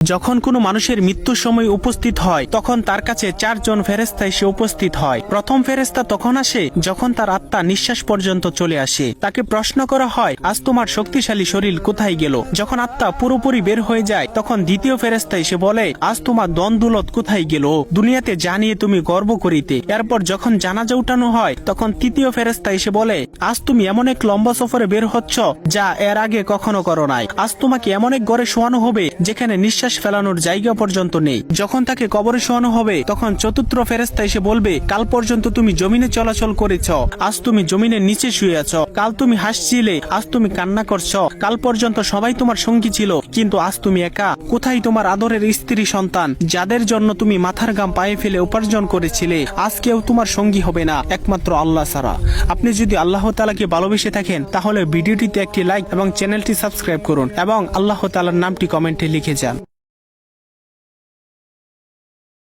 যখন কোনো মানুষের মৃত্যুর সময় উপস্থিত হয় তখন তার কাছে 4 জন ফেরেশতা এসে উপস্থিত হয়। প্রথম ফেরেশতা তখন আসে যখন তার আত্মা নিঃশ্বাস পর্যন্ত চলে আসে। তাকে প্রশ্ন করা হয়, আজ তোমার শক্তিশালী শরীর কোথায় গেল? যখন আত্মা পুরোপুরি বের হয়ে যায় তখন দ্বিতীয় ফেরেশতা এসে বলে, আজ তোমার দন-দৌলত কোথায় গেল? দুনিয়াতে জানিয়ে তুমি গর্ব করিতে। এরপর যখন জানাজা উঠানো হয় তখন তৃতীয় ফেরেশতা এসে বলে, আজ তুমি এমন এক লম্বা সফরে বের হচ্ছ যা এর আগে কখনো করো নাই। আজ তোমাকে এমন এক ঘরে শোয়ানো হবে যেখানে নিঃশ্বাস ফেলানোর জায়গা পর্যন্ত নেই। যখন তাকে কবরে শোয়ানো হবে তখন চতুর্থ ফেরেশতা এসে বলবে, কাল পর্যন্ত তুমি জমিনে চলাচল করেছ, আজ তুমি জমিনের নিচে শুয়ে আছো। কাল তুমি হাসছিলে, আজ তুমি কান্না করছো। কাল পর্যন্ত সবাই তোমার সঙ্গী ছিল, কিন্তু আজ তুমি একা। কোথায় তোমার আদরের স্ত্রী সন্তান যাদের জন্য তুমি মাথার ঘাম পায়ে ফেলে উপার্জন করেছিলে? আজ কেউ তোমার সঙ্গী হবে না, একমাত্র আল্লাহ ছাড়া। আপনি যদি আল্লাহ তাআলাকে ভালোবেসে থাকেন তাহলে ভিডিওটিতে একটি লাইক এবং চ্যানেলটি সাবস্ক্রাইব করুন এবং আল্লাহ তাআলার নামটি কমেন্টে লিখে যান।